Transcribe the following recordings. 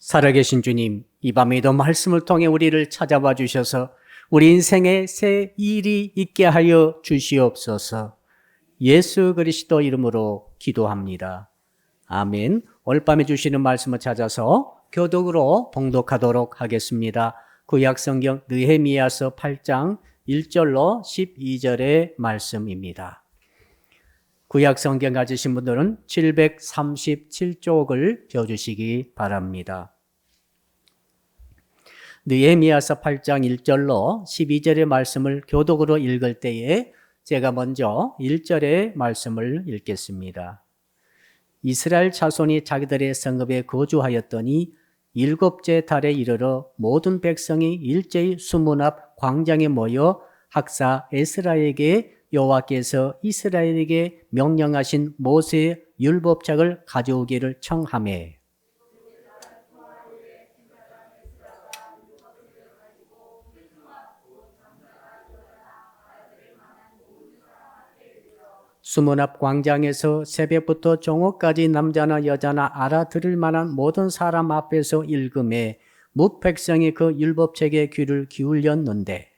살아계신 주님, 이 밤에도 말씀을 통해 우리를 찾아와 주셔서 우리 인생에 새 일이 있게 하여 주시옵소서. 예수 그리스도 이름으로 기도합니다. 아멘. 오늘 밤에 주시는 말씀을 찾아서 교독으로 봉독하도록 하겠습니다. 구약성경 느헤미야서 8장 1절로 12절의 말씀입니다. 구약성경 가지신 분들은 737쪽을 펴주시기 바랍니다. 느헤미야서 8장 1절로 12절의 말씀을 교독으로 읽을 때에 제가 먼저 1절의 말씀을 읽겠습니다. 이스라엘 자손이 자기들의 성읍에 거주하였더니 일곱째 달에 이르러 모든 백성이 일제히 수문 앞 광장에 모여 학사 에스라에게 여호와께서 이스라엘에게 명령하신 모세의 율법책을 가져오기를 청하매 수문 앞 광장에서 새벽부터 종업까지 남자나 여자나 알아들을 만한 모든 사람 앞에서 읽음에 뭇 백성이 그 율법책에 귀를 기울였는데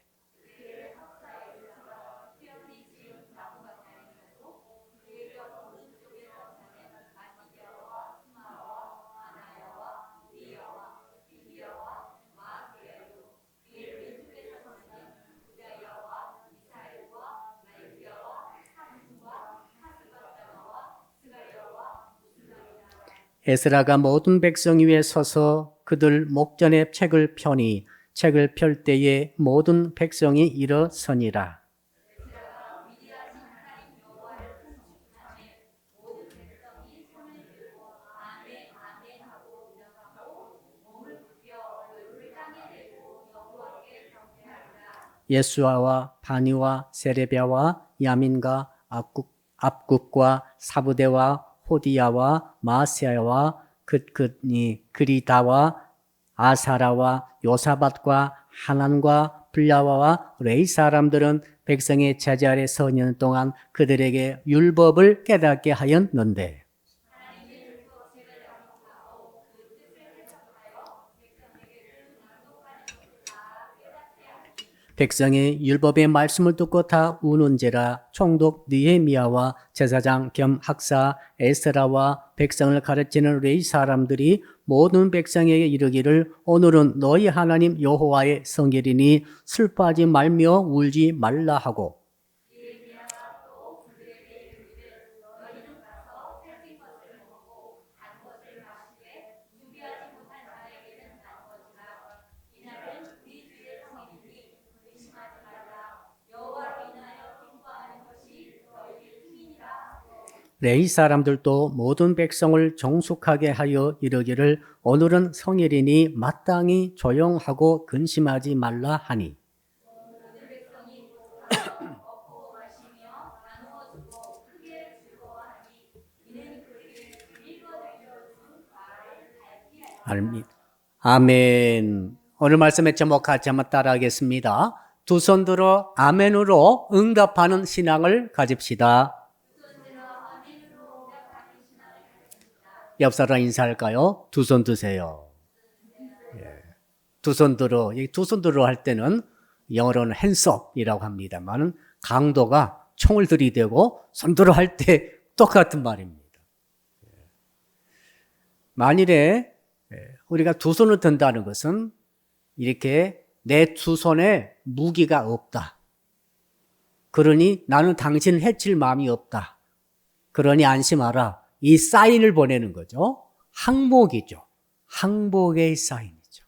에스라가 모든 백성 위에 서서 그들 목전에 책을 펴니 책을 펼 때에 모든 백성이 일어서니라. 예수아와 바니와 세레비아와 야민과 압국과 사부대와 호디야와 마세야와 긋긋니 그리다와 아사라와 요사밧과 하난과 블야와와 레이 사람들은 백성의 제재 아래 서 있는 동안 그들에게 율법을 깨닫게 하였는데 백성이 율법의 말씀을 듣고 다 우는지라. 총독 느헤미야와 제사장 겸 학사 에스라와 백성을 가르치는 레위 사람들이 모든 백성에게 이르기를 오늘은 너희 하나님 여호와의 성일이니 슬퍼하지 말며 울지 말라 하고 레위 사람들도 모든 백성을 정숙하게 하여 이르기를 오늘은 성일이니 마땅히 조용하고 근심하지 말라 하니 아멘. 오늘 말씀의 제목 같이 한번 따라하겠습니다. 두 손 들어 아멘으로 응답하는 신앙을 가집시다. 옆 사람 인사할까요? 두 손 드세요. 두 손 들어. 두 손 들어 할 때는 영어로는 핸즈업이라고 합니다만 강도가 총을 들이대고 손 들어 할 때 똑같은 말입니다. 만일에 우리가 두 손을 든다는 것은 이렇게 내 두 손에 무기가 없다. 그러니 나는 당신을 해칠 마음이 없다. 그러니 안심하라. 이 사인을 보내는 거죠. 항복이죠. 항복의 사인이죠.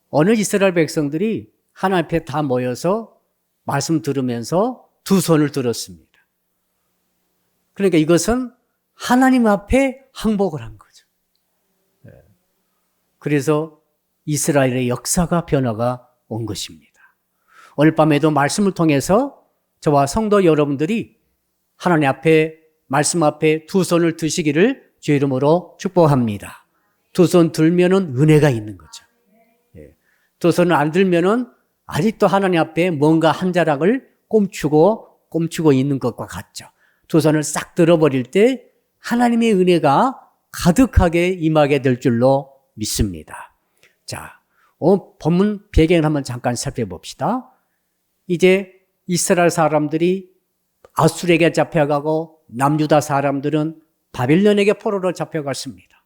어느 이스라엘 백성들이 하나님 앞에 다 모여서 말씀 들으면서 두 손을 들었습니다. 그러니까 이것은 하나님 앞에 항복을 한 거죠. 그래서 이스라엘의 역사가 변화가 온 것입니다. 오늘 밤에도 말씀을 통해서 저와 성도 여러분들이 하나님 앞에 말씀 앞에 두 손을 드시기를 주 이름으로 축복합니다. 두 손 들면은 은혜가 있는 거죠. 두 손을 안 들면은 아직도 하나님 앞에 뭔가 한 자락을 꼼추고 있는 것과 같죠. 두 손을 싹 들어버릴 때 하나님의 은혜가 가득하게 임하게 될 줄로 믿습니다. 자, 본문 배경을 한번 잠깐 살펴봅시다. 이제 이스라엘 사람들이 아수르에게 잡혀가고 남유다 사람들은 바빌론에게 포로로 잡혀갔습니다.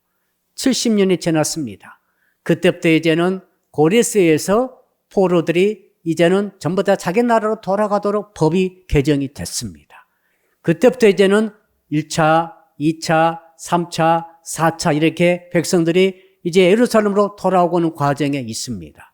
70년이 지났습니다. 그때부터 이제는 고레스에서 포로들이 이제는 전부 다 자기 나라로 돌아가도록 법이 개정이 됐습니다. 그때부터 이제는 1차, 2차, 3차, 4차 이렇게 백성들이 이제 예루살렘으로 돌아오는 과정에 있습니다.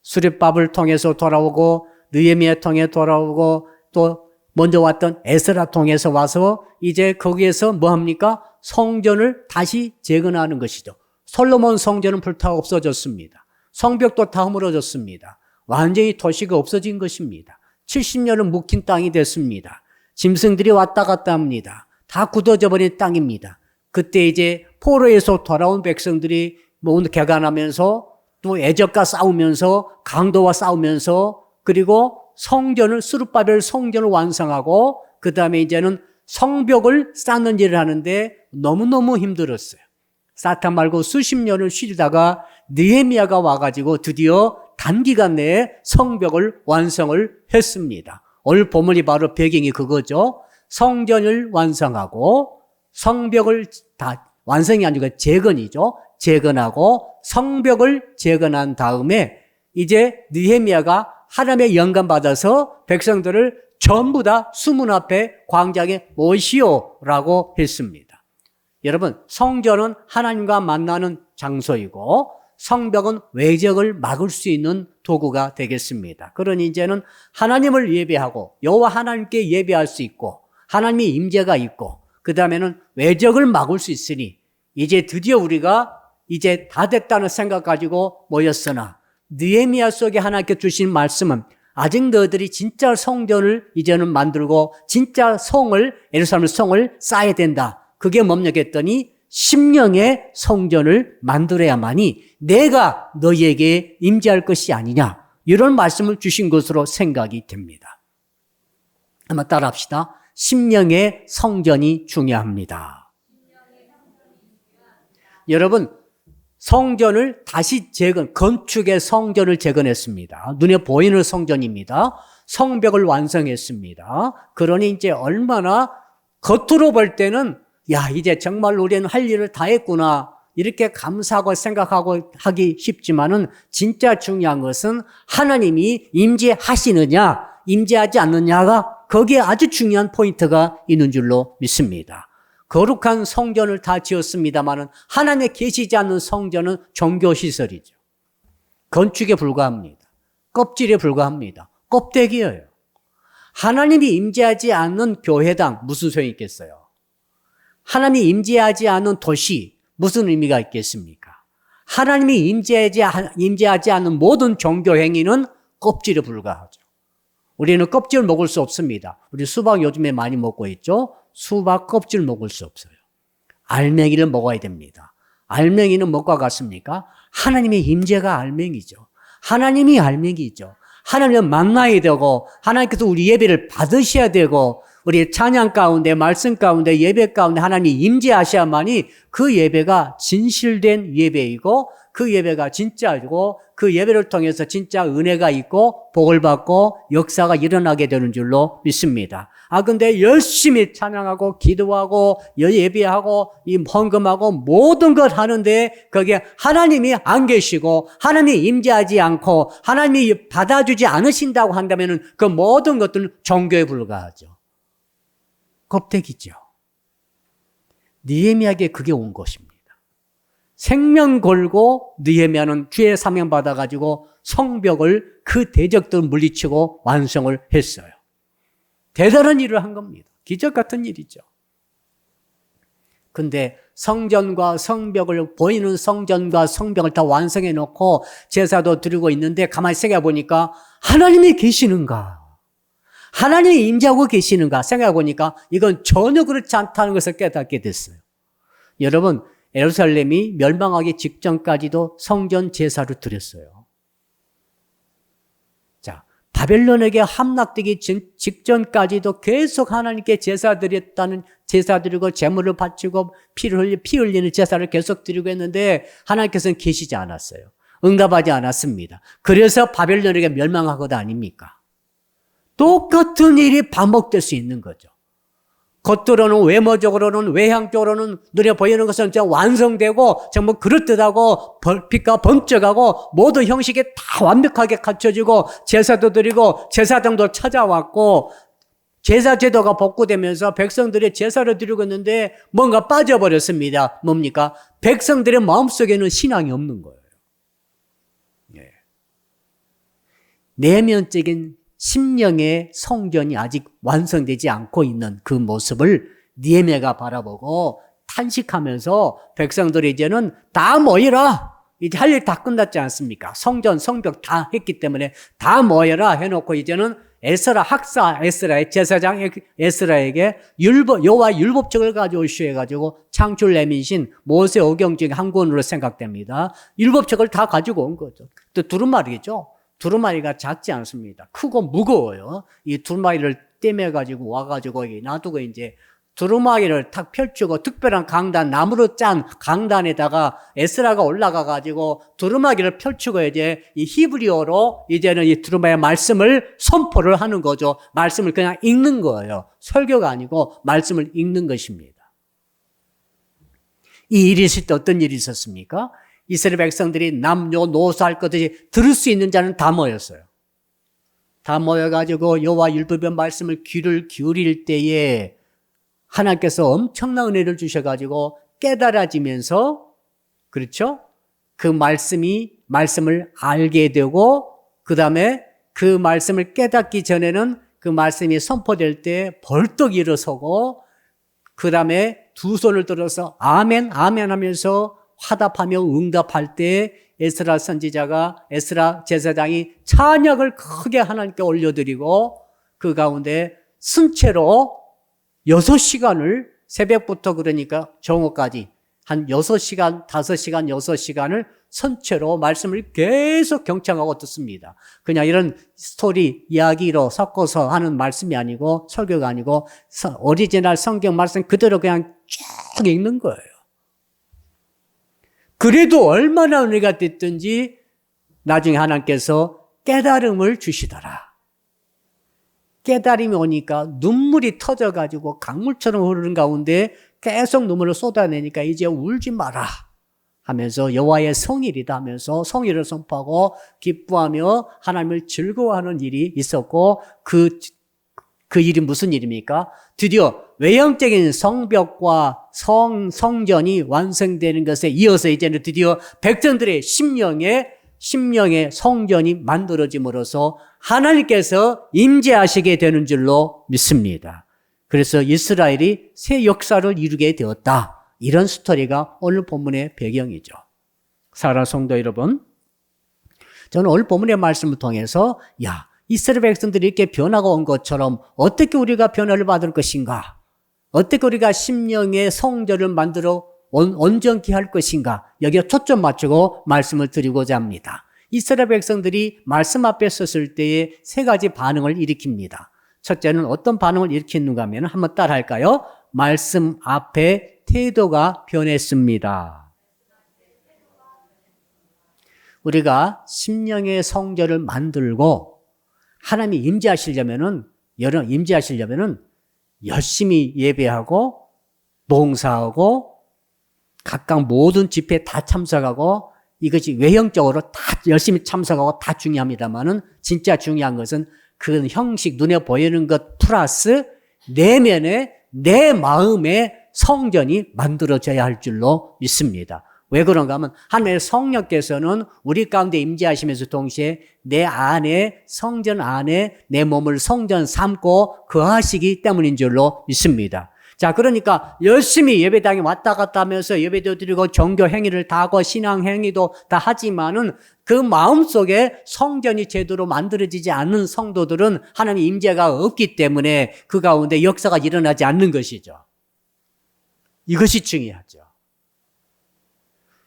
수립밥을 통해서 돌아오고 느헤미야 통해 돌아오고 또 먼저 왔던 에스라 통해서 와서 이제 거기에서 뭐 합니까? 성전을 다시 재건하는 것이죠. 솔로몬 성전은 불타 없어졌습니다. 성벽도 다 허물어졌습니다. 완전히 도시가 없어진 것입니다. 70년은 묵힌 땅이 됐습니다. 짐승들이 왔다 갔다 합니다. 다 굳어져 버린 땅입니다. 그때 이제 포로에서 돌아온 백성들이 뭐 개간하면서 또 애적과 싸우면서 강도와 싸우면서 그리고 성전을 스룹바벨 성전을 완성하고 그 다음에 이제는 성벽을 쌓는 일을 하는데 너무너무 힘들었어요. 쌓다 말고 수십 년을 쉬다가 느헤미야가 와가지고 드디어 단기간 내에 성벽을 완성을 했습니다. 오늘 본문이 바로 배경이 그거죠. 성전을 완성하고 성벽을 다 완성이 아니고 재건이죠. 재건하고 성벽을 재건한 다음에 이제 느헤미야가 하나님의 영감 받아서 백성들을 전부 다 수문 앞에 광장에 모시오라고 했습니다. 여러분, 성전은 하나님과 만나는 장소이고 성벽은 외적을 막을 수 있는 도구가 되겠습니다. 그러니 이제는 하나님을 예배하고 여호와 하나님께 예배할 수 있고 하나님의 임재가 있고 그 다음에는 외적을 막을 수 있으니 이제 드디어 우리가 이제 다 됐다는 생각 가지고 모였으나 느헤미야 속에 하나님께 주신 말씀은 아직 너희들이 진짜 성전을 이제는 만들고 진짜 성을 예루살렘 성을 쌓아야 된다. 그게 뭡니까?했더니 심령의 성전을 만들어야만이 내가 너희에게 임재할 것이 아니냐. 이런 말씀을 주신 것으로 생각이 됩니다. 한번 따라합시다. 심령의 성전이 중요합니다. 여러분, 성전을 다시 건축의 성전을 재건했습니다. 눈에 보이는 성전입니다. 성벽을 완성했습니다. 그러니 이제 얼마나 겉으로 볼 때는 야, 이제 정말 우리는 할 일을 다 했구나. 이렇게 감사하고 생각하고 하기 쉽지만은 진짜 중요한 것은 하나님이 임재하시느냐, 임재하지 않느냐가 거기에 아주 중요한 포인트가 있는 줄로 믿습니다. 거룩한 성전을 다 지었습니다마는 하나님의 계시지 않는 성전은 종교시설이죠. 건축에 불과합니다. 껍질에 불과합니다. 껍데기예요. 하나님이 임재하지 않는 교회당 무슨 소용이 있겠어요? 하나님이 임재하지 않는 도시 무슨 의미가 있겠습니까? 하나님이 임재하지 않는 모든 종교 행위는 껍질에 불과하죠. 우리는 껍질을 먹을 수 없습니다. 우리 수박 요즘에 많이 먹고 있죠? 수박 껍질 먹을 수 없어요. 알맹이를 먹어야 됩니다. 알맹이는 뭐가 같습니까? 하나님의 임재가 알맹이죠. 하나님이 알맹이죠. 하나님을 만나야 되고 하나님께서 우리 예배를 받으셔야 되고 우리 찬양 가운데 말씀 가운데 예배 가운데 하나님이 임재하셔야만이 그 예배가 진실된 예배이고 그 예배가 진짜이고 그 예배를 통해서 진짜 은혜가 있고 복을 받고 역사가 일어나게 되는 줄로 믿습니다. 근데 열심히 찬양하고 기도하고 예배하고 이 헌금하고 모든 걸 하는데 거기에 하나님이 안 계시고 하나님이 임재하지 않고 하나님이 받아주지 않으신다고 한다면 그 모든 것들은 종교에 불과하죠. 껍데기죠. 느헤미야에게 그게 온 것입니다. 생명 걸고 느헤미야는 주의 사명 받아가지고 성벽을 그 대적들 물리치고 완성을 했어요. 대단한 일을 한 겁니다. 기적 같은 일이죠. 근데 성전과 성벽을 보이는 성전과 성벽을 다 완성해 놓고 제사도 드리고 있는데 가만히 생각해 보니까 하나님이 계시는가? 하나님이 임재하고 계시는가 생각해 보니까 이건 전혀 그렇지 않다는 것을 깨닫게 됐어요. 여러분, 예루살렘이 멸망하기 직전까지도 성전 제사를 드렸어요. 자, 바벨론에게 함락되기 직전까지도 계속 하나님께 제사 드리고 제물을 바치고 피 흘리는 제사를 계속 드리고 했는데 하나님께서는 계시지 않았어요. 응답하지 않았습니다. 그래서 바벨론에게 멸망하거도 아닙니까? 똑같은 일이 반복될 수 있는 거죠. 겉으로는 외모적으로는 외향적으로는 눈에 보이는 것은 완성되고 정말 그럴듯하고 빛과 번쩍하고 모든 형식이 다 완벽하게 갖춰지고 제사도 드리고 제사장도 찾아왔고 제사 제도가 복구되면서 백성들이 제사를 드리고 있는데 뭔가 빠져버렸습니다. 뭡니까? 백성들의 마음속에는 신앙이 없는 거예요. 내면적인 심령의 성전이 아직 완성되지 않고 있는 그 모습을 느헤미야가 바라보고 탄식하면서 백성들이 이제는 다 모여라. 이제 할 일 다 끝났지 않습니까? 성전, 성벽 다 했기 때문에 다 모여라 해놓고 이제는 학사 제사장 에스라에게 여호와 율법책을 가져오시오 해가지고 창출 내민신 모세 오경 중에 한 권으로 생각됩니다. 율법책을 다 가지고 온 거죠. 또 두루마리죠. 두루마리가 작지 않습니다. 크고 무거워요. 이 두루마리를 떼매가지고 와가지고 놔두고 이제 두루마리를 탁 펼치고 특별한 강단, 나무로 짠 강단에다가 에스라가 올라가가지고 두루마리를 펼치고 이제 이 히브리어로 이제는 이 두루마리의 말씀을 선포를 하는 거죠. 말씀을 그냥 읽는 거예요. 설교가 아니고 말씀을 읽는 것입니다. 이 일이 있을 때 어떤 일이 있었습니까? 이스라엘 백성들이 남녀 노소할 것 없이 들을 수 있는 자는 다 모였어요. 다 모여가지고 여호와 율법의 말씀을 귀를 기울일 때에 하나님께서 엄청난 은혜를 주셔가지고 깨달아지면서 그렇죠? 그 말씀을 알게 되고 그 다음에 그 말씀을 깨닫기 전에는 그 말씀이 선포될 때 벌떡 일어서고 그 다음에 두 손을 들어서 아멘 아멘 하면서 화답하며 응답할 때 에스라 제사장이 찬양을 크게 하나님께 올려드리고 그 가운데 순체로 6시간을 새벽부터 그러니까 정오까지 한 6시간, 5시간, 6시간을 선체로 말씀을 계속 경청하고 듣습니다. 그냥 이런 스토리, 이야기로 섞어서 하는 말씀이 아니고 설교가 아니고 오리지널 성경 말씀 그대로 그냥 쭉 읽는 거예요. 그래도 얼마나 은혜가 됐든지 나중에 하나님께서 깨달음을 주시더라. 깨달음이 오니까 눈물이 터져가지고 강물처럼 흐르는 가운데 계속 눈물을 쏟아내니까 이제 울지 마라 하면서 여호와의 성일이다 하면서 성일을 선포하고 기뻐하며 하나님을 즐거워하는 일이 있었고 그 일이 무슨 일입니까? 드디어 외형적인 성벽과 성전이 완성되는 것에 이어서 이제는 드디어 백성들의 심령의 성전이 만들어짐으로써 하나님께서 임재하시게 되는 줄로 믿습니다. 그래서 이스라엘이 새 역사를 이루게 되었다. 이런 스토리가 오늘 본문의 배경이죠. 사랑하는 성도 여러분, 저는 오늘 본문의 말씀을 통해서 이스라엘 백성들이 이렇게 변화가 온 것처럼 어떻게 우리가 변화를 받을 것인가? 어떻게 우리가 심령의 성전을 만들어 온전케 할 것인가? 여기에 초점 맞추고 말씀을 드리고자 합니다. 이스라엘 백성들이 말씀 앞에 섰을 때에 세 가지 반응을 일으킵니다. 첫째는 어떤 반응을 일으키는가 하면 한번 따라 할까요? 말씀 앞에 태도가 변했습니다. 우리가 심령의 성전을 만들고 하나님이 임재하시려면은 열심히 예배하고 봉사하고 각각 모든 집회에 다 참석하고 이것이 외형적으로 다 열심히 참석하고 다 중요합니다만은 진짜 중요한 것은 그 형식 눈에 보이는 것 플러스 내면에 내 마음의 성전이 만들어져야 할 줄로 믿습니다. 왜 그런가 하면 하나님의 성령께서는 우리 가운데 임재하시면서 동시에 내 안에 성전 안에 내 몸을 성전 삼고 거하시기 때문인 줄로 믿습니다. 자, 그러니까 열심히 예배당에 왔다 갔다 하면서 예배도 드리고 종교 행위를 다 하고 신앙 행위도 다 하지만은 그 마음속에 성전이 제대로 만들어지지 않는 성도들은 하나님 임재가 없기 때문에 그 가운데 역사가 일어나지 않는 것이죠. 이것이 중요하죠.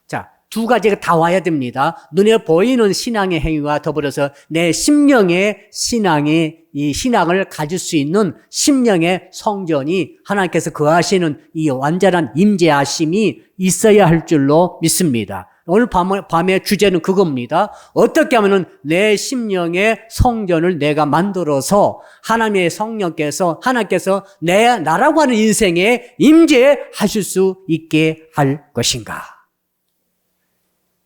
자, 두 가지가 다 와야 됩니다. 눈에 보이는 신앙의 행위와 더불어서 내 심령의 이 신앙을 가질 수 있는 심령의 성전이 하나님께서 거하시는 이 완전한 임재하심이 있어야 할 줄로 믿습니다. 오늘 밤의 주제는 그겁니다. 어떻게 하면은 내 심령의 성전을 내가 만들어서 하나님의 성령께서 하나님께서 나라고 하는 인생에 임재하실 수 있게 할 것인가?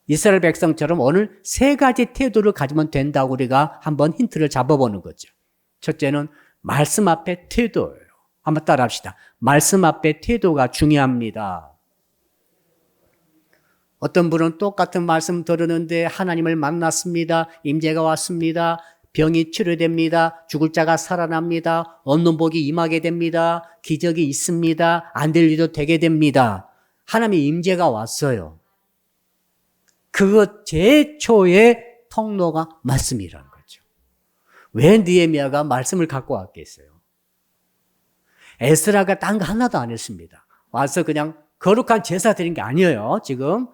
이스라엘 백성처럼 오늘 세 가지 태도를 가지면 된다고 우리가 한번 힌트를 잡아보는 거죠. 첫째는 말씀 앞에 태도예요. 한번 따라합시다. 말씀 앞에 태도가 중요합니다. 어떤 분은 똑같은 말씀 들었는데 하나님을 만났습니다. 임재가 왔습니다. 병이 치료됩니다. 죽을 자가 살아납니다. 없는 복이 임하게 됩니다. 기적이 있습니다. 안 될 일도 되게 됩니다. 하나님의 임재가 왔어요. 그것 제초의 통로가 말씀이라는 거죠. 왜 느헤미야가 말씀을 갖고 왔겠어요? 에스라가 딴 거 하나도 안 했습니다. 와서 그냥 거룩한 제사 드린 게 아니에요, 지금.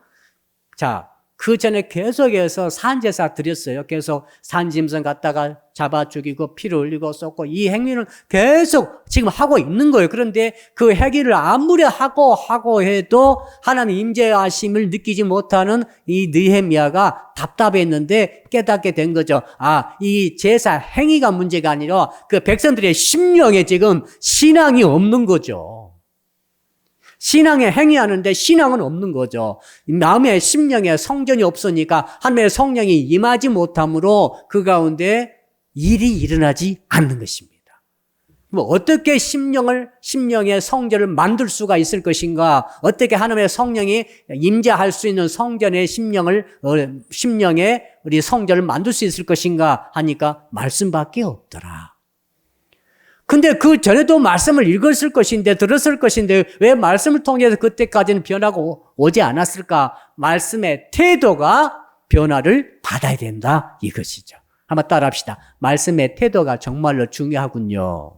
자, 그 전에 계속해서 산제사 드렸어요. 계속 산짐승 갖다가 잡아 죽이고 피를 흘리고 쏟고 이 행위는 계속 지금 하고 있는 거예요. 그런데 그 행위를 아무리 하고 해도 하나님 임재하심을 느끼지 못하는 이 느헤미야가 답답했는데 깨닫게 된 거죠. 아, 이 제사 행위가 문제가 아니라 그 백성들의 심령에 지금 신앙이 없는 거죠. 신앙에 행위하는데 신앙은 없는 거죠. 마음의 심령에 성전이 없으니까 하나님의 성령이 임하지 못함으로 그 가운데 일이 일어나지 않는 것입니다. 어떻게 심령의 성전을 만들 수가 있을 것인가? 어떻게 하나님의 성령이 임재할 수 있는 성전의 심령에 우리 성전을 만들 수 있을 것인가 하니까 말씀밖에 없더라. 근데 그 전에도 말씀을 읽었을 것인데 들었을 것인데 왜 말씀을 통해서 그때까지는 변화가 오지 않았을까? 말씀의 태도가 변화를 받아야 된다 이것이죠. 한번 따라합시다. 말씀의 태도가 정말로 중요하군요.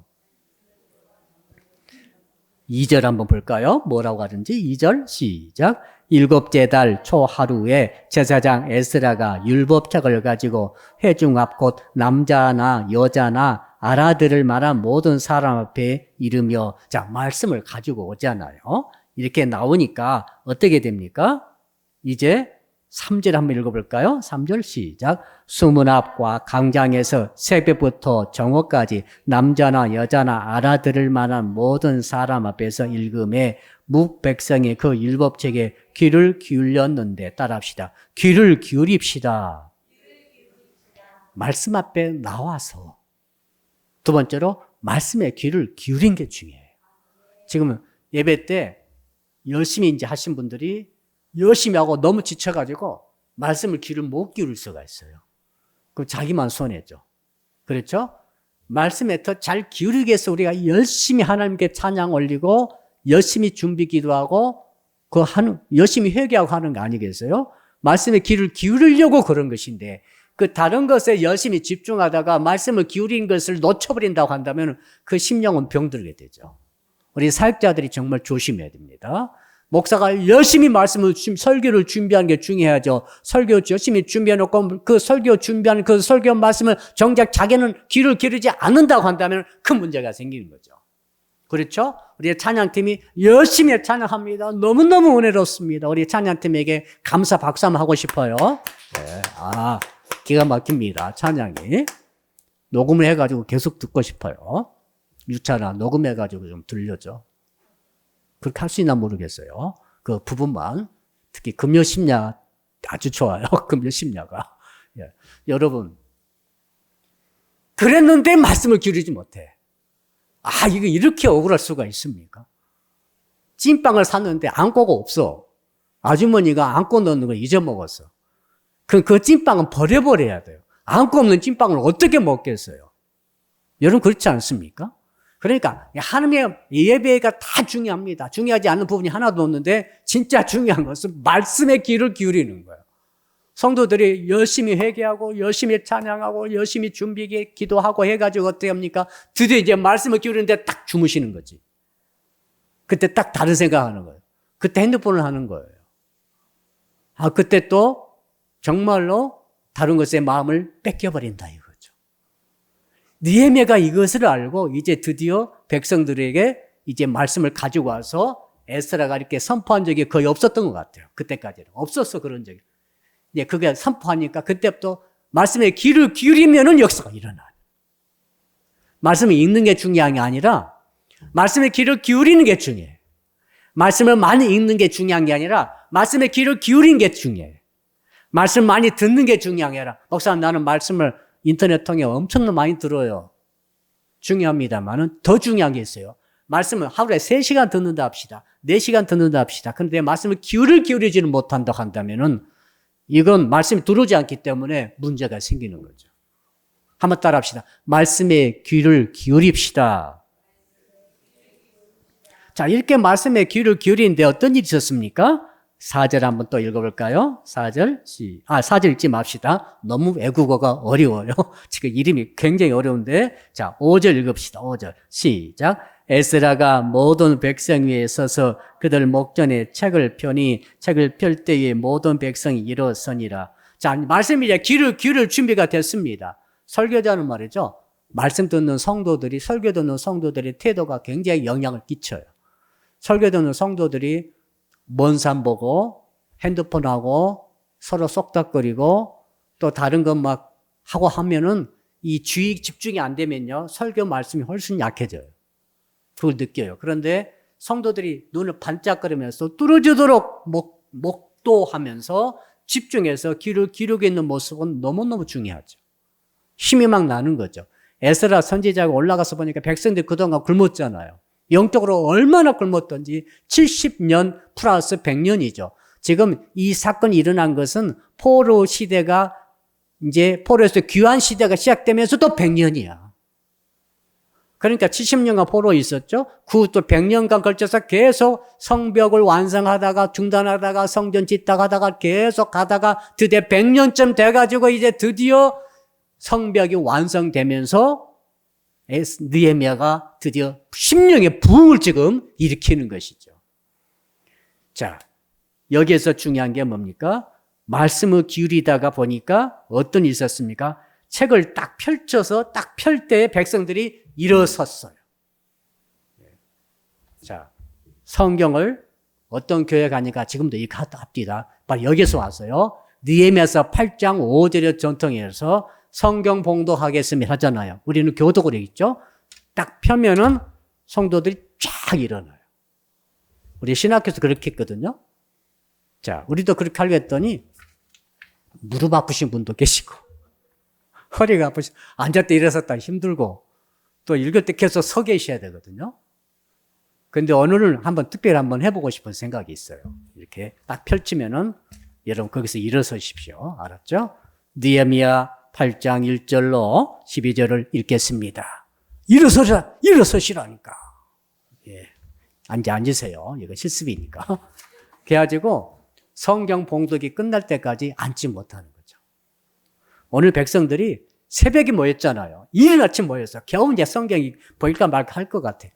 2절 한번 볼까요? 뭐라고 하든지 2절 시작. 일곱째 달 초 하루에 제사장 에스라가 율법책을 가지고 회중 앞 곧 남자나 여자나 알아들을 만한 모든 사람 앞에 이르며 자 말씀을 가지고 오잖아요. 이렇게 나오니까 어떻게 됩니까? 이제 3절 한번 읽어볼까요? 3절 시작. 수문 앞과 광장에서 새벽부터 정오까지 남자나 여자나 알아들을 만한 모든 사람 앞에서 읽음에 묵백성이 그 율법책에 귀를 기울였는데 따라합시다. 귀를 기울입시다. 말씀 앞에 나와서. 두 번째로 말씀에 귀를 기울인 게 중요해요. 지금 예배 때 열심히 이제 하신 분들이 열심히 하고 너무 지쳐가지고 말씀을 귀를 못 기울일 수가 있어요. 그럼 자기만 손해죠. 그렇죠? 말씀에 더 잘 기울이기 위해서 우리가 열심히 하나님께 찬양 올리고 열심히 준비 기도하고 열심히 회개하고 하는 거 아니겠어요? 말씀에 귀를 기울이려고 그런 것인데 그 다른 것에 열심히 집중하다가 말씀을 기울인 것을 놓쳐버린다고 한다면 그 심령은 병들게 되죠. 우리 사역자들이 정말 조심해야 됩니다. 목사가 열심히 설교를 준비하는 게 중요하죠. 설교 열심히 준비해놓고 그 설교 준비하는 그 설교 말씀을 정작 자기는 귀를 기르지 않는다고 한다면 큰 문제가 생기는 거죠. 그렇죠? 우리 찬양팀이 열심히 찬양합니다. 너무너무 은혜롭습니다. 우리 찬양팀에게 감사 박수 한번 하고 싶어요. 네. 기가 막힙니다. 찬양이. 녹음을 해가지고 계속 듣고 싶어요. 유차나 녹음해가지고 좀 들려줘. 그렇게 할 수 있나 모르겠어요. 그 부분만. 특히 금요심야 아주 좋아요. 금요심야가. 예. 여러분. 그랬는데 말씀을 기울이지 못해. 이거 이렇게 억울할 수가 있습니까? 찐빵을 샀는데 안고가 없어. 아주머니가 안고 넣는 걸 잊어먹었어. 그 찐빵은 버려버려야 돼요. 안고 없는 찐빵을 어떻게 먹겠어요? 여러분 그렇지 않습니까? 그러니까 하나님의 예배가 다 중요합니다. 중요하지 않은 부분이 하나도 없는데 진짜 중요한 것은 말씀에 귀를 기울이는 거예요. 성도들이 열심히 회개하고 열심히 찬양하고 열심히 준비하게 기도하고 해가지고 어떻게 합니까? 드디어 이제 말씀을 기울이는데 딱 주무시는 거지. 그때 딱 다른 생각하는 거예요. 그때 핸드폰을 하는 거예요. 그때 또 정말로 다른 것에 마음을 뺏겨버린다 이거죠. 느헤미야가 이것을 알고 이제 드디어 백성들에게 이제 말씀을 가지고 와서 에스라가 이렇게 선포한 적이 거의 없었던 것 같아요. 그때까지는. 없었어, 그런 적이. 이제 그게 선포하니까 그때부터 말씀에 귀를 기울이면은 역사가 일어나요. 말씀을 읽는 게 중요한 게 아니라 말씀에 귀를 기울이는 게 중요해요. 말씀을 많이 읽는 게 중요한 게 아니라 말씀에 귀를 기울이는 게 중요해요. 말씀 많이 듣는 게 중요한 게 아니라 목사님 나는 말씀을 인터넷 통해 엄청나게 많이 들어요. 중요합니다만은 더 중요한 게 있어요. 말씀을 하루에 3시간 듣는다 합시다. 4시간 듣는다 합시다. 그런데 말씀을 기울이지는 못한다 한다면은 이건 말씀이 들어오지 않기 때문에 문제가 생기는 거죠. 한번 따라 합시다. 말씀에 귀를 기울입시다. 자, 이렇게 말씀에 귀를 기울이는데 어떤 일이 있었습니까? 4절 한번 또 읽어볼까요? 4절, 4절 읽지 맙시다. 너무 외국어가 어려워요. 지금 이름이 굉장히 어려운데. 자, 5절 읽읍시다. 5절. 시작. 에스라가 모든 백성 위에 서서 그들 목전에 책을 펴니 책을 펼 때에 모든 백성이 일어서니라. 자, 말씀이 이제 귀를 준비가 됐습니다. 설교자는 말이죠. 말씀 듣는 성도들이, 설교 듣는 성도들의 태도가 굉장히 영향을 끼쳐요. 설교 듣는 성도들이 먼 산 보고 핸드폰하고 서로 쏙닥거리고 또 다른 것 막 하고 하면은 이 주의 집중이 안 되면요. 설교 말씀이 훨씬 약해져요. 그걸 느껴요. 그런데 성도들이 눈을 반짝거리면서 뚫어지도록 목도하면서 집중해서 귀를 기울이고 있는 모습은 너무너무 중요하죠. 힘이 막 나는 거죠. 에스라 선지자가 올라가서 보니까 백성들이 그동안 굶었잖아요. 영적으로 얼마나 굶었던지 70년 플러스 100년이죠. 지금 이 사건이 일어난 것은 포로 시대가 이제 포로에서 귀환 시대가 시작되면서 또 100년이야. 그러니까 70년간 포로에 있었죠. 그 또 100년간 걸쳐서 계속 성벽을 완성하다가 중단하다가 성전 짓다가 하다가 계속 가다가 드디어 100년쯤 돼가지고 이제 드디어 성벽이 완성되면서 느헤미야가 드디어 심령의 부흥을 지금 일으키는 것이죠. 자, 여기에서 중요한 게 뭡니까? 말씀을 기울이다가 보니까 어떤 일이 있었습니까? 책을 딱 펼쳐서 딱 펼 때 백성들이 일어섰어요. 자, 성경을 어떤 교회 가니까 지금도 이 앞뒤다. 바로 여기서 왔어요. 느헤미야서 8장 5절의 전통에서 성경 봉독하겠습니다 하잖아요. 우리는 교독으로 있죠. 딱 펴면은 성도들이 쫙 일어나요. 우리 신학교에서 그렇게 했거든요. 자, 우리도 그렇게 하려고 했더니 무릎 아프신 분도 계시고 허리가 아프신 앉았다 일어섰다 힘들고 또 읽을 때 계속 서 계셔야 되거든요. 그런데 오늘은 특별히 한번 해보고 싶은 생각이 있어요. 이렇게 딱 펼치면은 여러분 거기서 일어서십시오. 알았죠? 느헤미야 8장 1절로 12절을 읽겠습니다. 일어서시라니까. 예. 앉으세요. 이거 실습이니까. 그래가지고 성경 봉독이 끝날 때까지 앉지 못하는 거죠. 오늘 백성들이 새벽에 모였잖아요. 이른 아침 모여서 겨우 이제 성경이 보일까 말까 할 것 같아.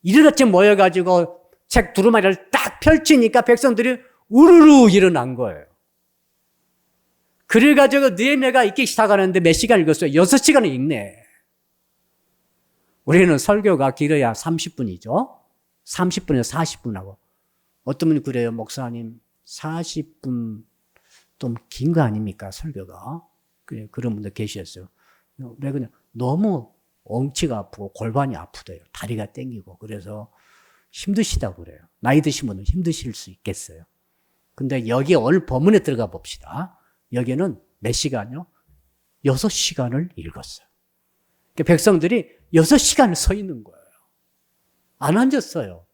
이른 아침 모여가지고 책 두루마리를 딱 펼치니까 백성들이 우르르 일어난 거예요. 그래가지고 느헤미야가 읽기 시작하는데 몇 시간 읽었어요? 6시간을 읽네. 우리는 설교가 길어야 30분이죠. 30분에서 40분 하고. 어떤 분이 그래요. 목사님 40분 좀 긴 거 아닙니까? 설교가. 그런 분들 계셨어요. 왜 그냥 너무 엉치가 아프고 골반이 아프대요. 다리가 땡기고. 그래서 힘드시다고 그래요. 나이 드신 분은 힘드실 수 있겠어요. 근데 여기 오늘 본문에 들어가 봅시다. 여기는 몇 시간요? 6시간을 읽었어요. 그러니까 백성들이 6시간을 서 있는 거예요. 안 앉았어요.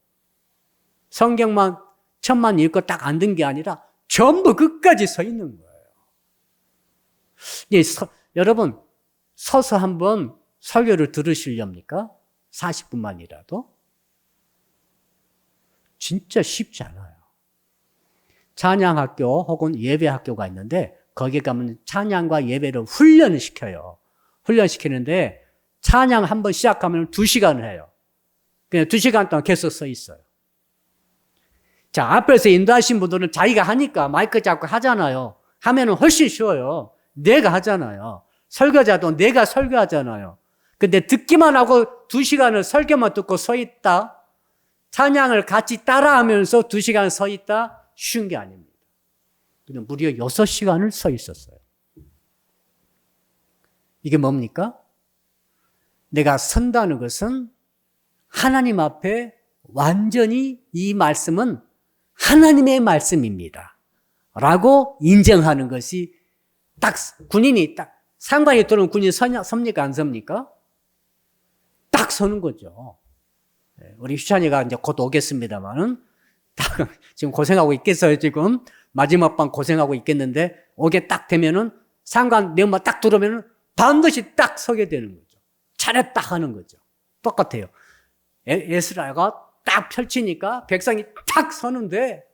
성경만 천만 읽고 딱 앉은 게 아니라 전부 끝까지 서 있는 거예요. 여러분 서서 한번 설교를 들으시렵니까? 40분만이라도? 진짜 쉽지 않아요. 찬양학교 혹은 예배학교가 있는데 거기 가면 찬양과 예배를 훈련을 시켜요. 훈련시키는데 찬양 한번 시작하면 2시간을 해요. 그냥 2시간 동안 계속 서 있어요. 자, 앞에서 인도하신 분들은 자기가 하니까 마이크 잡고 하잖아요. 하면은 훨씬 쉬워요. 내가 하잖아요. 설교자도 내가 설교하잖아요. 근데 듣기만 하고 2시간을 설교만 듣고 서 있다. 찬양을 같이 따라하면서 2시간 서 있다. 쉬운 게 아닙니다. 그냥 무려 6시간을 서 있었어요. 이게 뭡니까? 내가 선다는 것은 하나님 앞에 완전히 이 말씀은 하나님의 말씀입니다. 라고 인정하는 것이 딱 군인이 딱 상관이 들어오면 군인 섭니까 안 섭니까? 딱 서는 거죠. 우리 휴찬이가 이제 곧 오겠습니다만은 딱 지금 고생하고 있겠어요. 지금 마지막 방 고생하고 있겠는데 오게 딱 되면은 상관 내엄마 딱 들어오면은 반드시 딱 서게 되는 거죠. 차례 딱 하는 거죠. 똑같아요. 에스라가 딱 펼치니까 백성이 딱 서는데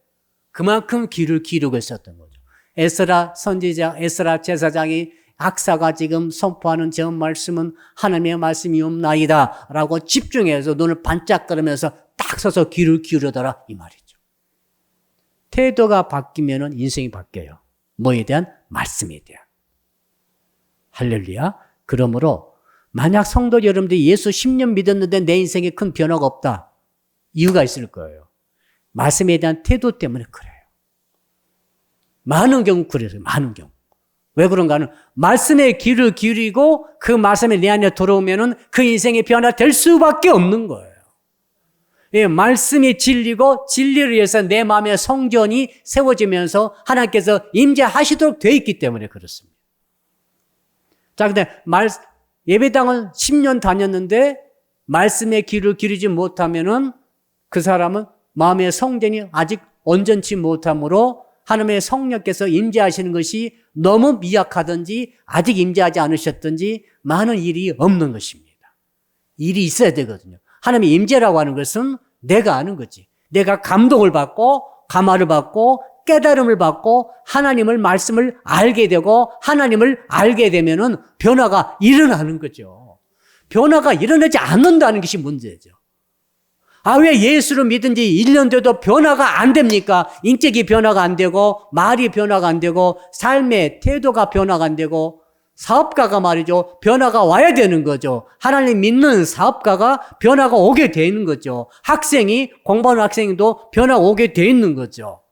그만큼 귀를 기울이고 있었던 거죠. 에스라 선지자, 에스라 제사장이 학사가 지금 선포하는 저 말씀은 하나님의 말씀이옵나이다 라고 집중해서 눈을 반짝거리면서 딱 서서 귀를 기울여더라 이 말이죠. 태도가 바뀌면 인생이 바뀌어요. 뭐에 대한? 말씀에 대한. 할렐루야. 그러므로 만약 성도 여러분들이 예수 10년 믿었는데 내 인생에 큰 변화가 없다. 이유가 있을 거예요. 말씀에 대한 태도 때문에 그래요. 많은 경우 그래요. 많은 경우. 왜 그런가 하는 말씀에 귀를 기울이고 그 말씀이 내 안에 들어오면은 그 인생의 변화될 수밖에 없는 거예요. 예, 말씀이 진리고 진리를 위해서 내 마음의 성전이 세워지면서 하나님께서 임재하시도록 되어 있기 때문에 그렇습니다. 자, 근데 예배당은 10년 다녔는데 말씀에 귀를 기울이지 못하면은 그 사람은 마음의 성전이 아직 온전치 못하므로 하나님의 성령께서 임재하시는 것이 너무 미약하든지 아직 임재하지 않으셨든지 많은 일이 없는 것입니다. 일이 있어야 되거든요. 하나님의 임재라고 하는 것은 내가 아는 거지. 내가 감동을 받고 감화를 받고 깨달음을 받고 하나님을 말씀을 알게 되고 하나님을 알게 되면은 변화가 일어나는 거죠. 변화가 일어나지 않는다는 것이 문제죠. 아, 왜 예수를 믿은 지 1년 돼도 변화가 안 됩니까? 인격이 변화가 안 되고 말이 변화가 안 되고 삶의 태도가 변화가 안 되고 사업가가 말이죠. 변화가 와야 되는 거죠. 하나님 믿는 사업가가 변화가 오게 되는 거죠. 학생이 공부하는 학생도 변화가 오게 돼 있는 거죠.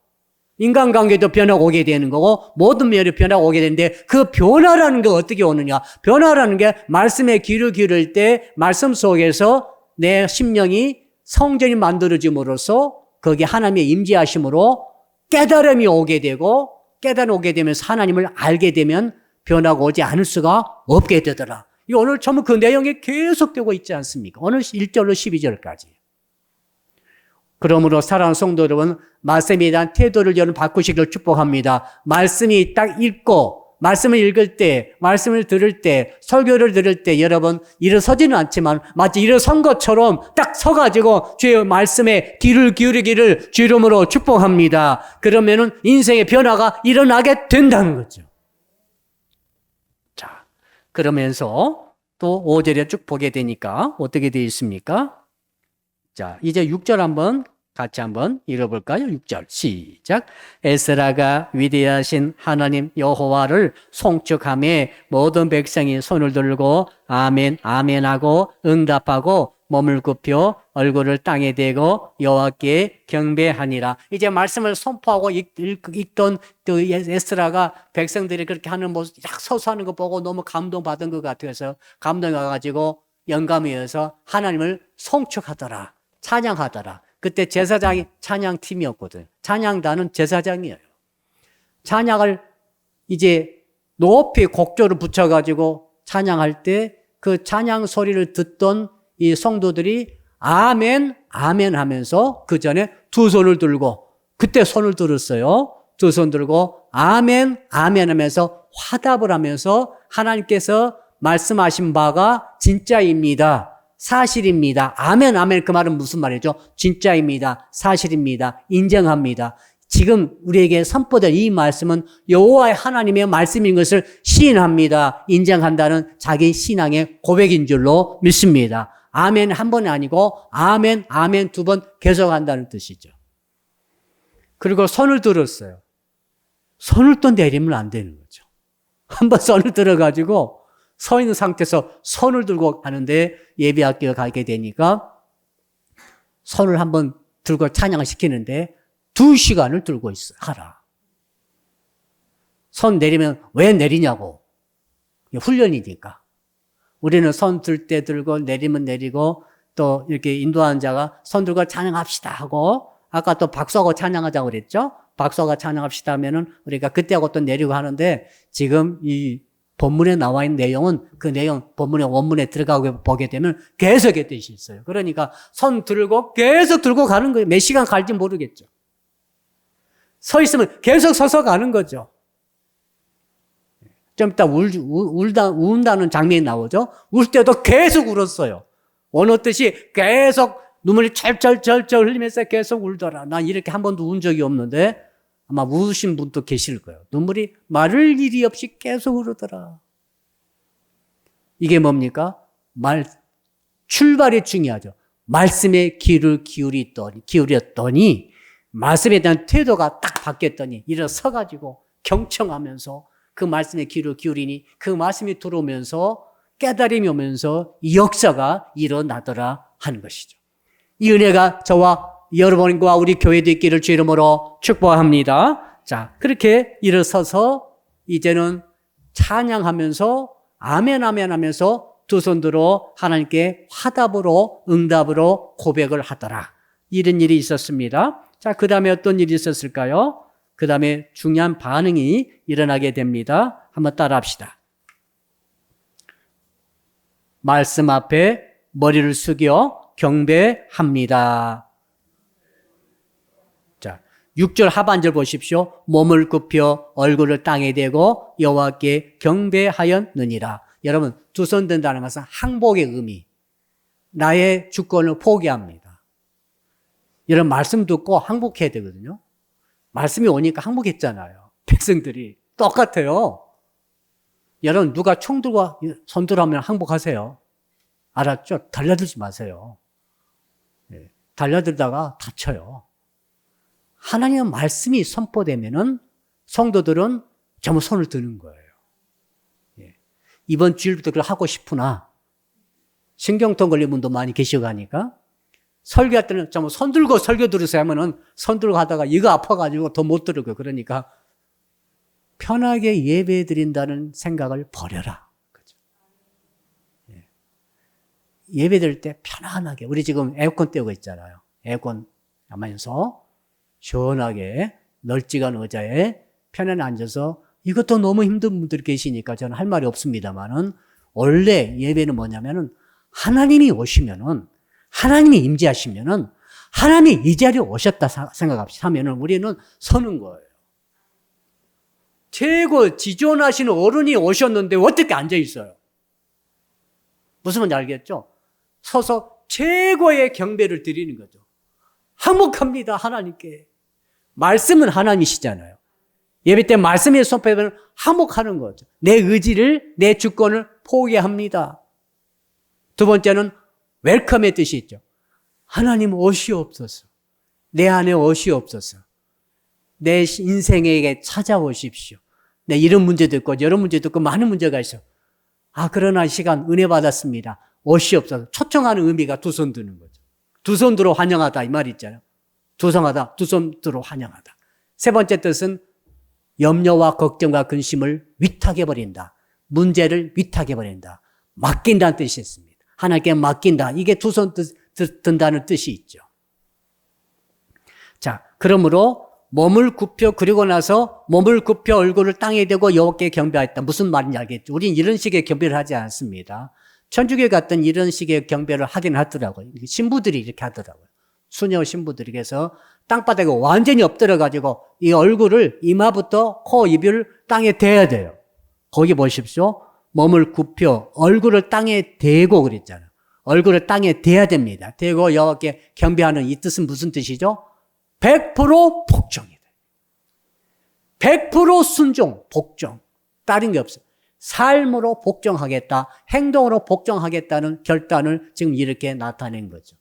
인간관계도 변화가 오게 되는 거고 모든 면에 변화가 오게 되는데 그 변화라는 게 어떻게 오느냐? 변화라는 게 말씀에 귀를 기울일 때 말씀 속에서 내 심령이 성전이 만들어짐으로써 거기에 하나님의 임재하심으로 깨달음이 오게 되고 깨달음이 오게 되면서 하나님을 알게 되면 변화가 오지 않을 수가 없게 되더라. 이 오늘 전부 그 내용이 계속되고 있지 않습니까? 오늘 1절로 12절까지. 그러므로 사랑하는 성도 여러분, 말씀에 대한 태도를 여러분 바꾸시기를 축복합니다. 말씀이 딱 읽고 말씀을 읽을 때, 말씀을 들을 때, 설교를 들을 때 여러분 일어서지는 않지만 마치 일어선 것처럼 딱 서가지고 주의 말씀에 귀를 기울이기를 주 이름으로 축복합니다. 그러면은 인생의 변화가 일어나게 된다는 거죠. 자, 그러면서 또 5절에 쭉 보게 되니까 어떻게 되어 있습니까? 자, 이제 6절 한번 같이 한번 읽어볼까요? 6절 시작. 에스라가 위대하신 하나님 여호와를 송축하며 모든 백성이 손을 들고 아멘 아멘 하고 응답하고 몸을 굽혀 얼굴을 땅에 대고 여호와께 경배하니라. 이제 말씀을 선포하고 읽던 그 에스라가 백성들이 그렇게 하는 모습 딱 서서 하는 거 보고 너무 감동받은 것 같아서 감동이 와가지고 영감이어서 하나님을 송축하더라. 찬양하더라. 그때 제사장이 찬양팀이었거든. 찬양단은 제사장이에요. 찬양을 이제 높이 곡조를 붙여가지고 찬양할 때 그 찬양 소리를 듣던 이 성도들이 아멘, 아멘 하면서 그 전에 두 손을 들고 그때 손을 들었어요. 두 손 들고 아멘, 아멘 하면서 화답을 하면서 하나님께서 말씀하신 바가 진짜입니다. 사실입니다. 아멘, 아멘. 그 말은 무슨 말이죠? 진짜입니다. 사실입니다. 인정합니다. 지금 우리에게 선포된 이 말씀은 여호와의 하나님의 말씀인 것을 시인합니다. 인정한다는 자기 신앙의 고백인 줄로 믿습니다. 아멘 한 번이 아니고 아멘, 아멘 두 번 계속한다는 뜻이죠. 그리고 손을 들었어요. 손을 또 내리면 안 되는 거죠. 한번 손을 들어가지고 서 있는 상태에서 손을 들고 가는데 예배학교에 가게 되니까 손을 한번 들고 찬양을 시키는데 2시간을 들고 하라. 손 내리면 왜 내리냐고. 훈련이니까. 우리는 손 들 때 들고 내리면 내리고 또 이렇게 인도하는 자가 손 들고 찬양합시다 하고 아까 또 박수하고 찬양하자고 그랬죠? 박수하고 찬양합시다 하면은 우리가 그때하고 또 내리고 하는데 지금 이 본문에 나와 있는 내용은 그 내용 본문의 원문에 들어가고 보게 되면 계속의 뜻이 있어요. 그러니까 손 들고 계속 들고 가는 거예요. 몇 시간 갈지 모르겠죠. 서 있으면 계속 서서 가는 거죠. 좀 이따 운다는 장면이 나오죠. 울 때도 계속 울었어요. 어느 뜻이 계속 눈물이 철철철철 흘리면서 계속 울더라. 난 이렇게 한 번도 운 적이 없는데 아마 우신 분도 계실 거예요. 눈물이 마를 일이 없이 계속 흐르더라. 이게 뭡니까? 출발이 중요하죠. 말씀에 귀를 기울였더니 말씀에 대한 태도가 딱 바뀌었더니 일어서가지고 경청하면서 그 말씀에 귀를 기울이니 그 말씀이 들어오면서 깨달음이 오면서 역사가 일어나더라 하는 것이죠. 이 은혜가 저와 여러분과 우리 교회도 있기를 주 이름으로 축복합니다. 자, 그렇게 일어서서 이제는 찬양하면서 아멘 아멘 하면서 두 손 들어 하나님께 화답으로 응답으로 고백을 하더라. 이런 일이 있었습니다. 자, 그 다음에 어떤 일이 있었을까요? 그 다음에 중요한 반응이 일어나게 됩니다. 한번 따라 합시다. 말씀 앞에 머리를 숙여 경배합니다. 자, 6절 하반절 보십시오. 몸을 굽혀 얼굴을 땅에 대고 여호와께 경배하였느니라. 여러분, 두 손 든다는 것은 항복의 의미. 나의 주권을 포기합니다. 이런 말씀 듣고 항복해야 되거든요. 말씀이 오니까 항복했잖아요. 백성들이. 똑같아요. 여러분, 누가 총 들고 손 들어 하면 항복하세요. 알았죠? 달려들지 마세요. 달려들다가 다쳐요. 하나님의 말씀이 선포되면은 성도들은 전부 손을 드는 거예요. 이번 주일부터 그걸 하고 싶으나 신경통 걸린 분도 많이 계시고 하니까 설교할 때는 전부 손 들고 설교 들으세요 하면은 손 들고 하다가 이거 아파가지고 더 못 들어요. 그러니까 편하게 예배 드린다는 생각을 버려라. 그렇죠? 예배 드릴 때 편안하게. 우리 지금 에어컨 떼고 있잖아요. 에어컨 하면서 시원하게 널찍한 의자에 편안히 앉아서 이것도 너무 힘든 분들이 계시니까 저는 할 말이 없습니다만은 원래 예배는 뭐냐면은 하나님이 오시면은 하나님이 임재하시면은 하나님이 이 자리에 오셨다 생각합시다 하면은 우리는 서는 거예요. 최고 지존하시는 어른이 오셨는데 어떻게 앉아 있어요? 무슨 말인지 알겠죠? 서서 최고의 경배를 드리는 거죠. 항복합니다, 하나님께. 말씀은 하나님이시잖아요. 예배 때 말씀에 선포하면 항복하는 거죠. 내 의지를, 내 주권을 포기합니다. 두 번째는 웰컴의 뜻이 있죠. 하나님 오시옵소서. 내 안에 오시옵소서. 내 인생에게 찾아오십시오. 내 이런 문제도 있고 여러 문제도 있고 많은 문제가 있어. 그러나 이 시간 은혜 받았습니다. 오시옵소서. 초청하는 의미가 두 손 드는 거죠. 두 손 들어 환영하다 이 말이 있잖아요. 두 손 들어 환영하다. 세 번째 뜻은 염려와 걱정과 근심을 위탁해버린다. 문제를 위탁해버린다. 맡긴다는 뜻이 있습니다. 하나님께 맡긴다. 이게 두 손 든다는 뜻이 있죠. 자, 그러므로 몸을 굽혀 그리고 나서 몸을 굽혀 얼굴을 땅에 대고 여호와께 경배하였다. 무슨 말인지 알겠죠? 우린 이런 식의 경배를 하지 않습니다. 천주교에 갔던 이런 식의 경배를 하긴 하더라고요. 신부들이 이렇게 하더라고요. 수녀 신부들이. 그래서 땅바닥에 완전히 엎드려가지고 이 얼굴을 이마부터 코, 입을 땅에 대야 돼요. 거기 보십시오. 몸을 굽혀 얼굴을 땅에 대고 그랬잖아요. 얼굴을 땅에 대야 됩니다. 대고 여호와께 경배하는 이 뜻은 무슨 뜻이죠? 100% 복종이다. 100% 순종, 복종. 다른 게 없어요. 삶으로 복종하겠다, 행동으로 복종하겠다는 결단을 지금 이렇게 나타낸 거죠.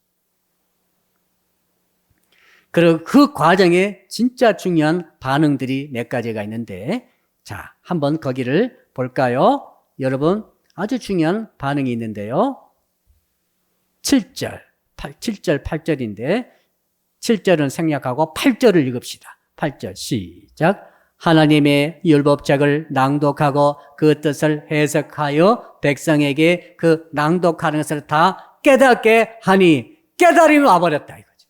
그리고 그 과정에 진짜 중요한 반응들이 몇 가지가 있는데, 자, 한번 거기를 볼까요? 여러분, 아주 중요한 반응이 있는데요. 7절, 8절인데, 7절은 생략하고 8절을 읽읍시다. 8절 시작. 하나님의 율법책을 낭독하고 그 뜻을 해석하여 백성에게 그 낭독하는 것을 다 깨닫게 하니 깨달음이 와버렸다 이거죠.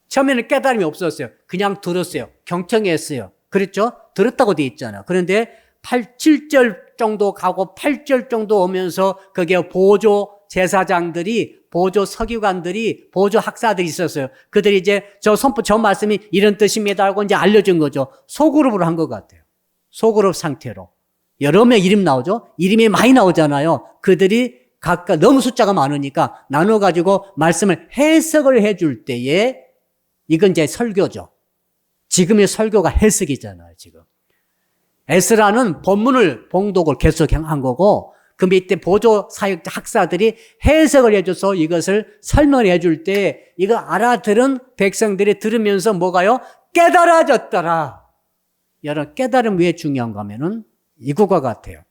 처음에는 깨달음이 없었어요. 그냥 들었어요. 경청했어요. 그랬죠? 들었다고 돼 있잖아요. 그런데 7절 정도 가고 8절 정도 오면서 거기에 보조 제사장들이, 보조 서기관들이, 보조 학사들이 있었어요. 그들이 이제 저 말씀이 이런 뜻입니다 하고 이제 알려준 거죠. 소그룹으로 한 것 같아요. 소그룹 상태로. 여러 명 이름 나오죠? 이름이 많이 나오잖아요. 그들이 각각 너무 숫자가 많으니까 나눠가지고 말씀을 해석을 해줄 때에 이건 이제 설교죠. 지금의 설교가 해석이잖아요, 지금. 에스라는 본문을 봉독을 계속한 거고 그 밑에 보조 사역 학사들이 해석을 해줘서 이것을 설명을 해줄 때 이거 알아들은 백성들이 들으면서 뭐가요? 깨달아졌더라. 여러분 깨달음 왜 중요한가 하면은 이거와 같아요.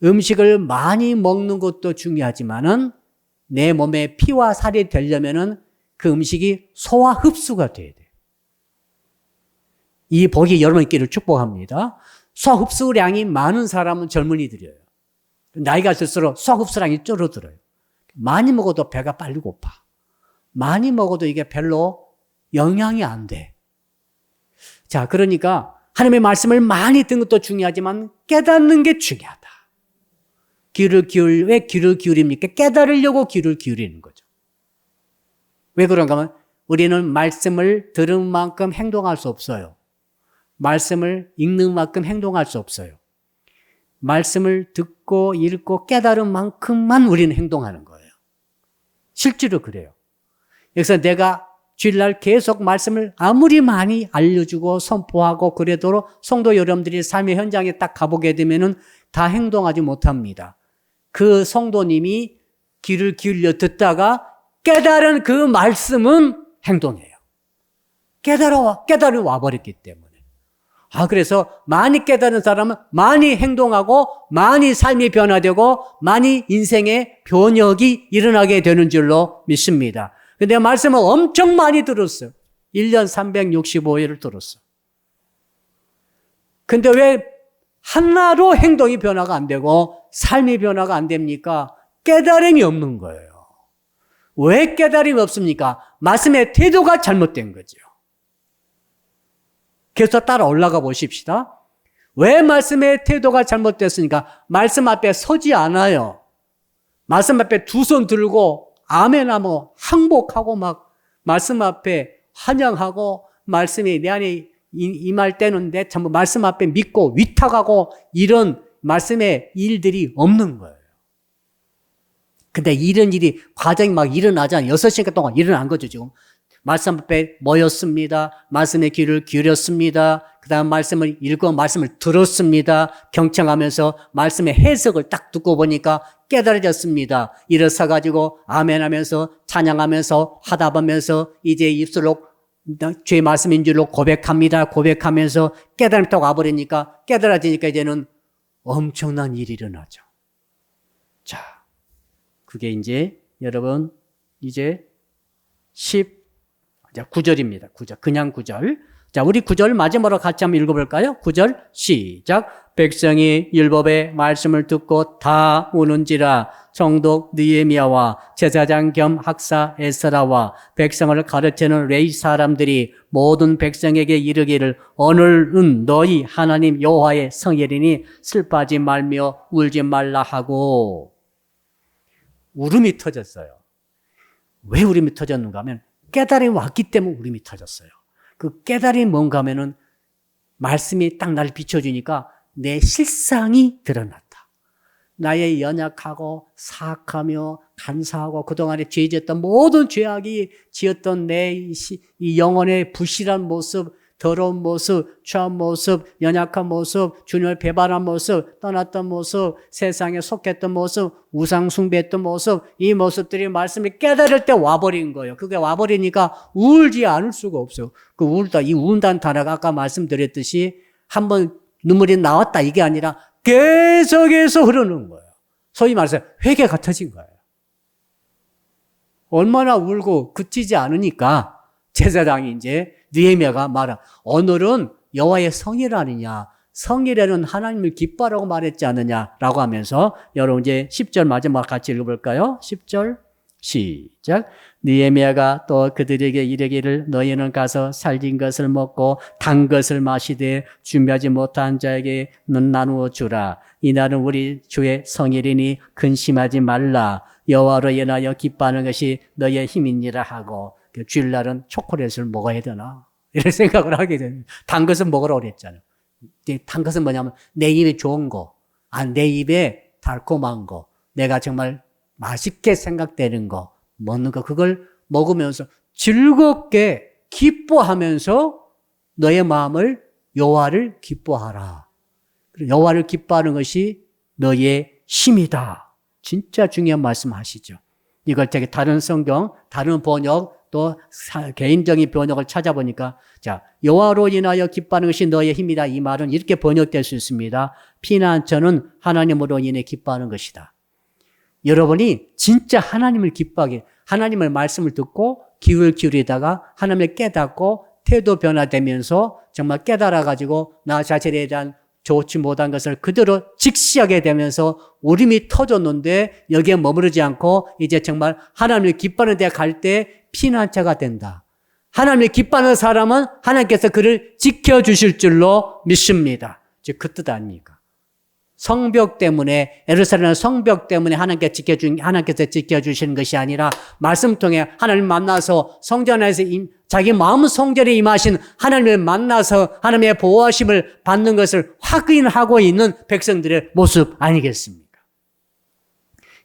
음식을 많이 먹는 것도 중요하지만은 내 몸에 피와 살이 되려면은 그 음식이 소화 흡수가 돼야 돼요. 이 복이 여러분 있기를 축복합니다. 소화 흡수량이 많은 사람은 젊은이들이에요. 나이가 들수록 소화 흡수량이 줄어들어요. 많이 먹어도 배가 빨리 고파. 많이 먹어도 이게 별로 영향이 안 돼. 자, 그러니까 하나님의 말씀을 많이 듣는 것도 중요하지만 깨닫는 게 중요하다. 왜 귀를 기울입니까? 깨달으려고 귀를 기울이는 거죠. 왜 그런가 하면 우리는 말씀을 들은 만큼 행동할 수 없어요. 말씀을 읽는 만큼 행동할 수 없어요. 말씀을 듣고 읽고 깨달은 만큼만 우리는 행동하는 거예요. 실제로 그래요. 여기서 내가 주일날 계속 말씀을 아무리 많이 알려주고 선포하고 그래도 성도 여러분들이 삶의 현장에 딱 가보게 되면은 다 행동하지 못합니다. 그 성도님이 귀를 기울여 듣다가 깨달은 그 말씀은 행동해요. 깨달음이 와버렸기 때문에. 그래서 많이 깨달은 사람은 많이 행동하고 많이 삶이 변화되고 많이 인생의 변혁이 일어나게 되는 줄로 믿습니다. 근데 말씀을 엄청 많이 들었어요. 1년 365일을 들었어요. 근데 왜 하나로 행동이 변화가 안 되고 삶이 변화가 안 됩니까? 깨달음이 없는 거예요. 왜 깨달음이 없습니까? 말씀의 태도가 잘못된 거죠. 그래서 따라 올라가 보십시다. 왜 말씀의 태도가 잘못됐으니까? 말씀 앞에 서지 않아요. 말씀 앞에 두 손 들고 아멘하고 항복하고 막 말씀 앞에 환영하고 말씀이 내 안에 임할 때는 내 전부 말씀 앞에 믿고 위탁하고 이런 말씀의 일들이 없는 거예요. 근데 이런 일이 과정이 막 일어나잖아요. 6시간 동안 일어난 거죠, 지금. 말씀 앞에 모였습니다. 말씀의 귀를 기울였습니다. 그 다음 말씀을 읽고 말씀을 들었습니다. 경청하면서 말씀의 해석을 딱 듣고 보니까 깨달아졌습니다. 일어서 가지고 아멘 하면서 찬양하면서 하다 보면서 이제 입술로 주의 말씀인 줄로 고백합니다. 고백하면서 깨달음이 딱 와버리니까 깨달아지니까 이제는 엄청난 일이 일어나죠. 자, 그게 이제 여러분 이제 9절입니다. 9절. 그냥 9절. 자, 우리 9절 마지막으로 같이 한번 읽어볼까요? 9절 시작. 백성이 율법의 말씀을 듣고 다 우는지라 총독 느헤미야와 제사장 겸 학사 에스라와 백성을 가르치는 레위 사람들이 모든 백성에게 이르기를 오늘은 너희 하나님 여호와의 성일이니 슬퍼하지 말며 울지 말라 하고 울음이 터졌어요. 왜 울음이 터졌는가 하면 깨달음이 왔기 때문에 울음이 터졌어요. 그 깨달음이 뭔가 하면은 말씀이 딱 나를 비춰주니까 내 실상이 드러났다. 나의 연약하고 사악하며 간사하고 그동안에 죄 지었던 모든 죄악이 지었던 내 이 영혼의 부실한 모습, 더러운 모습, 취한 모습, 연약한 모습, 주님을 배반한 모습, 떠났던 모습, 세상에 속했던 모습, 우상 숭배했던 모습, 이 모습들이 말씀을 깨달을 때 와버린 거예요. 그게 와버리니까 울지 않을 수가 없어요. 이 운다는 단어가 아까 말씀드렸듯이 한번 눈물이 나왔다 이게 아니라 계속해서 흐르는 거예요. 소위 말해서 회개가 터진 거예요. 얼마나 울고 그치지 않으니까 제사장이 이제 느헤미야가 말한 오늘은 여호와의 성일아니냐, 성일에는 하나님을 기뻐하라고 말했지 않느냐라고 하면서 여러분 이제 10절 마지막 같이 읽어볼까요? 10절 시작. 느헤미야가 또 그들에게 이르기를 너희는 가서 살진 것을 먹고 단 것을 마시되 준비하지 못한 자에게는 나누어 주라. 이날은 우리 주의 성일이니 근심하지 말라. 여호와로 인하여 기뻐하는 것이 너희의 힘이니라 하고 주일날은 초콜릿을 먹어야 되나 이런 생각을 하게 됩니다. 단 것은 먹으라고 그랬잖아요. 단 것은 뭐냐면 내 입에 좋은 거, 내 입에 달콤한 거, 내가 정말 맛있게 생각되는 거 먹는 거, 그걸 먹으면서 즐겁게 기뻐하면서 너의 마음을 여호와를 기뻐하라. 여호와를 기뻐하는 것이 너의 힘이다. 진짜 중요한 말씀하시죠. 이걸 되게 다른 성경, 다른 번역, 또 개인적인 번역을 찾아보니까 자, 여호와로 인하여 기뻐하는 것이 너의 힘이다. 이 말은 이렇게 번역될 수 있습니다. 피난처는 하나님으로 인해 기뻐하는 것이다. 여러분이 진짜 하나님을 기뻐하게, 하나님의 말씀을 듣고 귀를 기울이다가 하나님을 깨닫고 태도 변화되면서 정말 깨달아가지고 나 자신에 대한 좋지 못한 것을 그대로 직시하게 되면서 울음이 터졌는데 여기에 머무르지 않고 이제 정말 하나님을 기뻐하는 데 갈 때 피난처가 된다. 하나님을 기뻐하는 사람은 하나님께서 그를 지켜주실 줄로 믿습니다. 즉 그 뜻 아닙니까? 성벽 때문에, 예루살렘 성벽 때문에 하나님께서 지켜주시는 것이 아니라 말씀 통해 하나님 만나서 성전 안에서 자기 마음 성전에 임하신 하나님을 만나서 하나님의 보호하심을 받는 것을 확인하고 있는 백성들의 모습 아니겠습니까?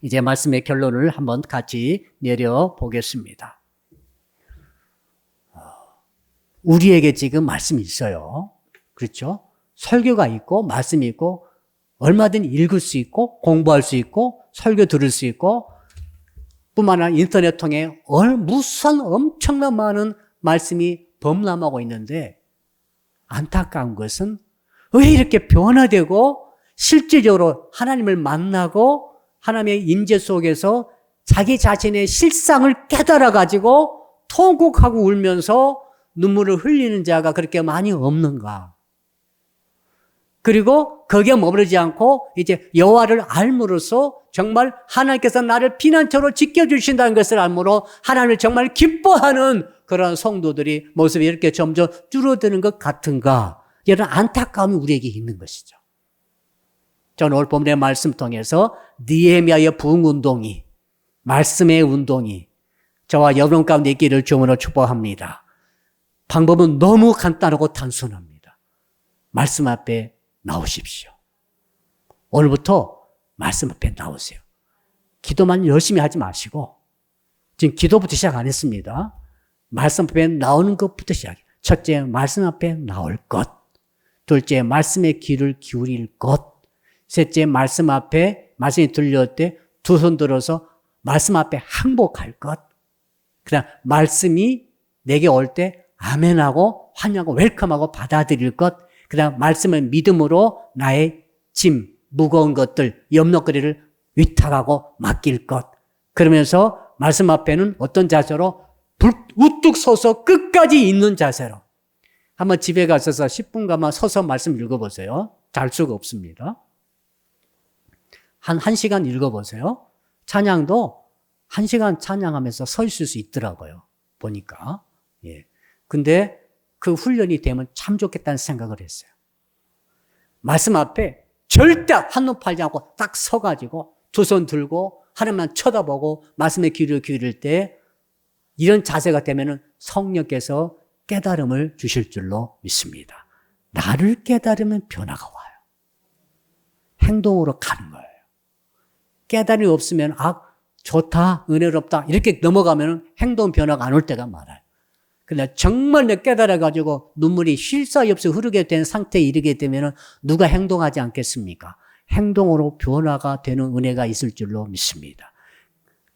이제 말씀의 결론을 한번 같이 내려보겠습니다. 우리에게 지금 말씀이 있어요. 그렇죠? 설교가 있고 말씀이 있고 얼마든 읽을 수 있고 공부할 수 있고 설교 들을 수 있고 뿐만 아니라 인터넷 통해 무수한 엄청난 많은 말씀이 범람하고 있는데 안타까운 것은 왜 이렇게 변화되고 실질적으로 하나님을 만나고 하나님의 임재 속에서 자기 자신의 실상을 깨달아가지고 통곡하고 울면서 눈물을 흘리는 자가 그렇게 많이 없는가? 그리고 거기에 머무르지 않고 이제 여호와를 알므로써 정말 하나님께서 나를 피난처로 지켜주신다는 것을 알므로 하나님을 정말 기뻐하는 그런 성도들이 모습이 이렇게 점점 줄어드는 것 같은가? 이런 안타까움이 우리에게 있는 것이죠. 저는 오늘 본문의 말씀 통해서 느헤미야의 부흥운동이, 말씀의 운동이 저와 여러분 가운데 있기를 주문으로 축복합니다. 방법은 너무 간단하고 단순합니다. 말씀 앞에 나오십시오. 오늘부터 말씀 앞에 나오세요. 기도만 열심히 하지 마시고 지금 기도부터 시작 안 했습니다. 말씀 앞에 나오는 것부터 시작해요. 첫째, 말씀 앞에 나올 것. 둘째, 말씀에 귀를 기울일 것. 셋째, 말씀 앞에 말씀이 들려올 때 두 손 들어서 말씀 앞에 항복할 것. 그다음 말씀이 내게 올 때 아멘하고 환영하고 웰컴하고 받아들일 것. 그다음 말씀을 믿음으로 나의 짐, 무거운 것들, 염려거리를 위탁하고 맡길 것. 그러면서 말씀 앞에는 어떤 자세로 우뚝 서서 끝까지 있는 자세로. 한번 집에 가셔서 10분간만 서서 말씀 읽어보세요. 잘 수가 없습니다. 한 1시간 읽어보세요. 찬양도 1시간 찬양하면서 서 있을 수 있더라고요. 보니까. 예. 근데 그 훈련이 되면 참 좋겠다는 생각을 했어요. 말씀 앞에 절대 한눈 팔지 않고 딱 서가지고 두 손 들고 하나님만 쳐다보고 말씀에 귀를 기울일 때 이런 자세가 되면은 성령께서 깨달음을 주실 줄로 믿습니다. 나를 깨달으면 변화가 와요. 행동으로 가는 거예요. 깨달음이 없으면 좋다, 은혜롭다 이렇게 넘어가면 행동 변화가 안 올 때가 많아요. 근데 정말 깨달아가지고 눈물이 쉴 사이 없이 흐르게 된 상태에 이르게 되면 누가 행동하지 않겠습니까? 행동으로 변화가 되는 은혜가 있을 줄로 믿습니다.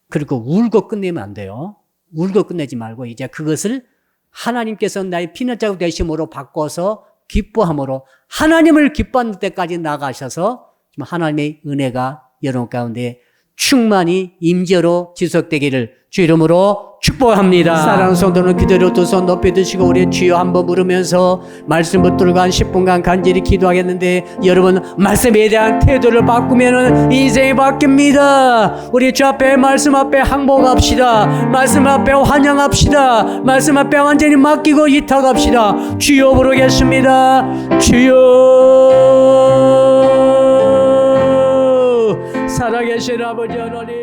그리고 울고 끝내면 안 돼요. 울고 끝내지 말고 이제 그것을 하나님께서 나의 피난자가 되심으로 바꿔서 기뻐함으로 하나님을 기뻐하는 때까지 나가셔서 하나님의 은혜가 여러분 가운데 충만히 임재로 지속되기를 주 이름으로 축복합니다. 사랑하는 성도는 그대로 두 손 높이 드시고 우리 주여 한번 부르면서 말씀 붙들고 한 10분간 간절히 기도하겠는데 여러분 말씀에 대한 태도를 바꾸면 인생이 바뀝니다. 우리 주 앞에 말씀 앞에 항복합시다. 말씀 앞에 환영합시다. 말씀 앞에 완전히 맡기고 이탁합시다. 주여 부르겠습니다. 주여 살아계신 아버지 하나님